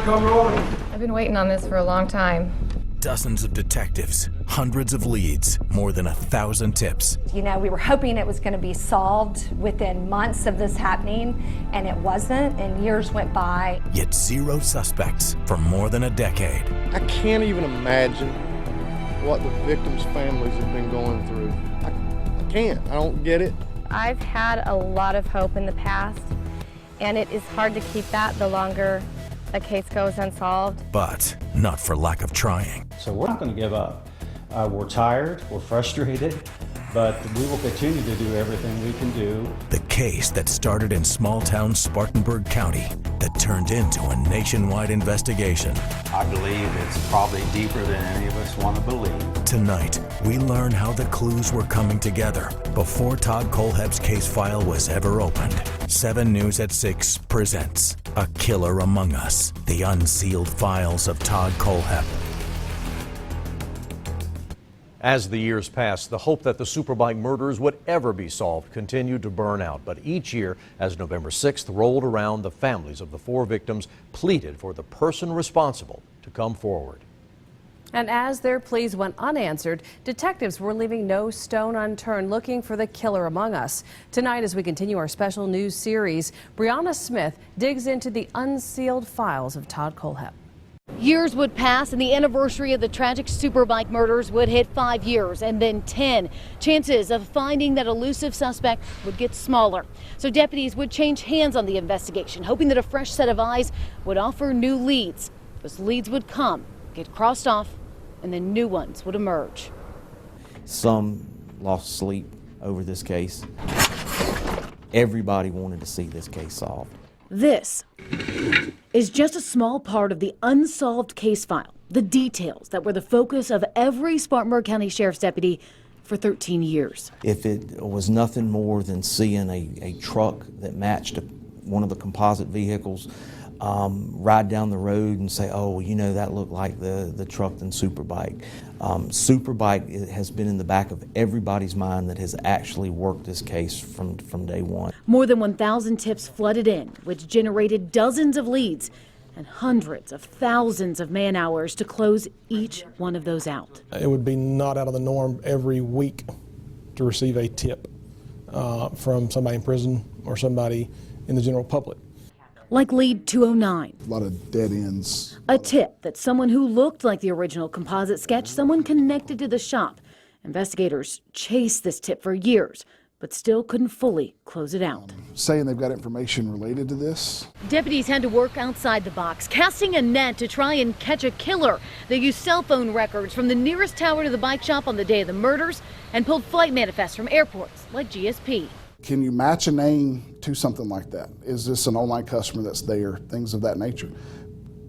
come rolling. I've been waiting on this for a long time. Dozens of detectives, hundreds of leads, more than 1,000 tips. You know, we were hoping it was going to be solved within months of this happening, and it wasn't, and years went by. Yet zero suspects for more than a decade. I can't even imagine what the victims' families have been going through. I can't. I don't get it. I've had a lot of hope in the past, and it is hard to keep that the longer a case goes unsolved. But not for lack of trying. So we're not going to give up. We're tired, we're frustrated, but we will continue to do everything we can do. The case that started in small-town Spartanburg County that turned into a nationwide investigation. I believe it's probably deeper than any of us want to believe. Tonight, we learn how the clues were coming together before Todd Kohlhepp's case file was ever opened. 7 News at 6 presents A Killer Among Us, the unsealed files of Todd Kohlhepp. As the years passed, the hope that the Superbike murders would ever be solved continued to burn out. But each year, as November 6th rolled around, the families of the 4 victims pleaded for the person responsible to come forward. And as their pleas went unanswered, detectives were leaving no stone unturned looking for the killer among us. Tonight, as we continue our special news series, Brianna Smith digs into the unsealed files of Todd Kohlhepp. Years would pass and the anniversary of the tragic Superbike murders would hit 5 years and then 10. Chances of finding that elusive suspect would get smaller. So deputies would change hands on the investigation, hoping that a fresh set of eyes would offer new leads. Those leads would come, get crossed off, and then new ones would emerge. Some lost sleep over this case. Everybody wanted to see this case solved. This is just a small part of the unsolved case file, the details that were the focus of every Spartanburg County Sheriff's deputy for 13 years. If it was nothing more than seeing a truck that matched one of the composite vehicles ride down the road and say, oh, you know, that looked like the truck in Superbike. Superbike has been in the back of everybody's mind that has actually worked this case from day one. More than 1,000 tips flooded in, which generated dozens of leads and hundreds of thousands of man-hours to close each one of those out. It would be not out of the norm every week to receive a tip from somebody in prison or somebody in the general public. Like lead 209. A lot of dead ends. A tip that someone who looked like the original composite sketch, someone connected to the shop. Investigators chased this tip for years, but still couldn't fully close it out. Saying they've got information related to this. Deputies had to work outside the box, casting a net to try and catch a killer. They used cell phone records from the nearest tower to the bike shop on the day of the murders and pulled flight manifests from airports like GSP. Can you match a name to something like that? Is this an online customer that's there? Things of that nature.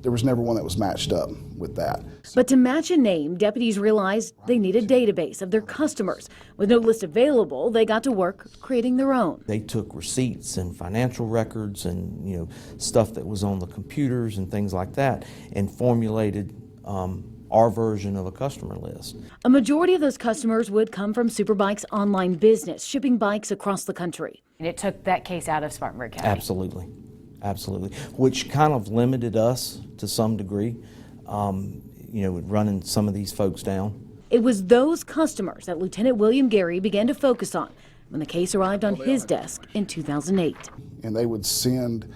There was never one that was matched up with that. But to match a name, deputies realized they need a database of their customers. With no list available, they got to work creating their own. They took receipts and financial records and, you know, stuff that was on the computers and things like that and formulated our version of a customer list. A majority of those customers would come from Superbike's online business, shipping bikes across the country. And it took that case out of Spartanburg County. Absolutely. Absolutely. Which kind of limited us to some degree, you know, running some of these folks down. It was those customers that Lieutenant William Gary began to focus on when the case arrived on his desk in 2008. And they would send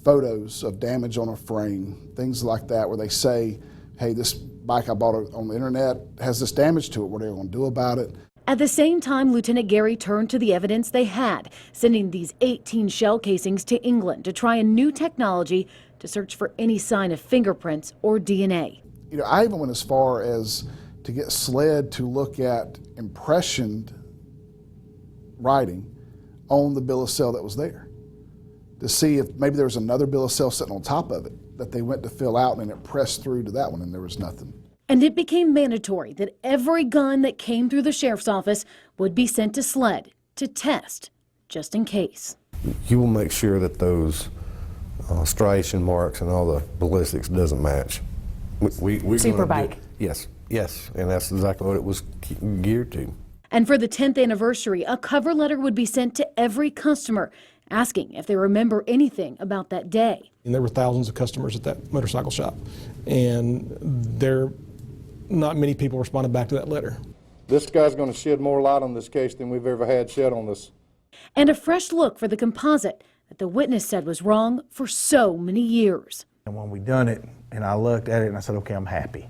photos of damage on a frame, things like that, where they say, hey, this bike I bought on the internet has this damage to it. What are they going to do about it? At the same time, Lieutenant Gary turned to the evidence they had, sending these 18 shell casings to England to try a new technology to search for any sign of fingerprints or DNA. You know, I even went as far as to get SLED to look at impressioned writing on the bill of sale that was there to see if maybe there was another bill of sale sitting on top of it that they went to fill out, and it pressed through to that one, and there was nothing. And it became mandatory that every gun that came through the sheriff's office would be sent to SLED to test, just in case. You will make sure that those striation marks and all the ballistics doesn't match. Superbike. Yes, and that's exactly what it was geared to. And for the 10th anniversary, a cover letter would be sent to every customer asking if they remember anything about that day. And there were thousands of customers at that motorcycle shop, and not many people responded back to that letter. This guy's going to shed more light on this case than we've ever had shed on this. And a fresh look for the composite that the witness said was wrong for so many years. And when we done it, and I looked at it and I said, okay, I'm happy.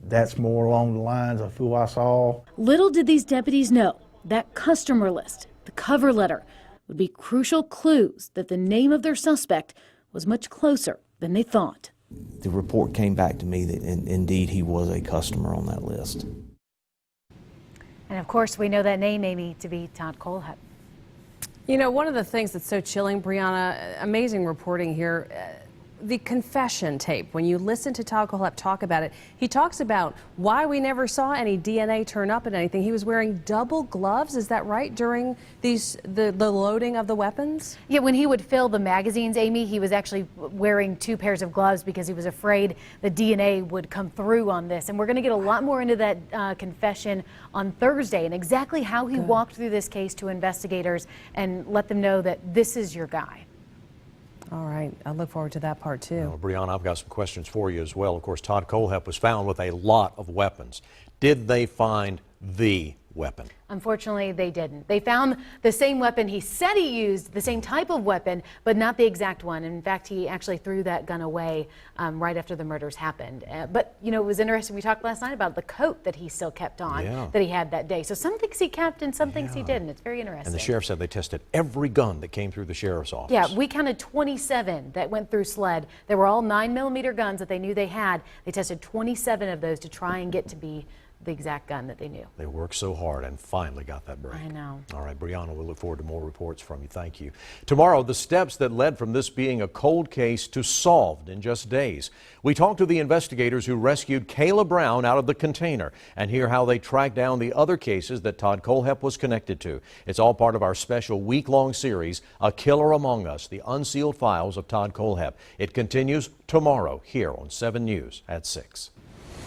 That's more along the lines of who I saw. Little did these deputies know that customer list, the cover letter, would be crucial clues that the name of their suspect was much closer than they thought. The report came back to me that indeed he was a customer on that list. And of course, we know that name, Amy, to be Todd Kohlhepp. You know, one of the things that's so chilling, Brianna, amazing reporting here, the confession tape. When you listen to Todd Kohlhepp talk about it, he talks about why we never saw any DNA turn up in anything. He was wearing double gloves, is that right, during the loading of the weapons? Yeah, when he would fill the magazines, Amy, he was actually wearing 2 pairs of gloves because he was afraid the DNA would come through on this. And we're going to get a lot more into that confession on Thursday and exactly how he walked through this case to investigators and let them know that this is your guy. All right, I look forward to that part too. Well, Brianna, I've got some questions for you as well. Of course, Todd Kohlhepp was found with a lot of weapons. Did they find the weapon? Unfortunately, they didn't. They found the same weapon he said he used, the same type of weapon, but not the exact one. In fact, he actually threw that gun away right after the murders happened. But, you know, it was interesting. We talked last night about the coat that he still kept on that he had that day. So some things he kept and some things he didn't. It's very interesting. And the sheriff said they tested every gun that came through the sheriff's office. Yeah, we counted 27 that went through SLED. They were all 9mm guns that they knew they had. They tested 27 of those to try and get to be the exact gun that they knew. They worked so hard and finally got that break. I know. All right, Brianna, we look forward to more reports from you. Thank you. Tomorrow, the steps that led from this being a cold case to solved in just days. We talked to the investigators who rescued Kayla Brown out of the container and hear how they tracked down the other cases that Todd Kohlhepp was connected to. It's all part of our special week-long series, A Killer Among Us, the unsealed files of Todd Kohlhepp. It continues tomorrow here on 7 News at 6.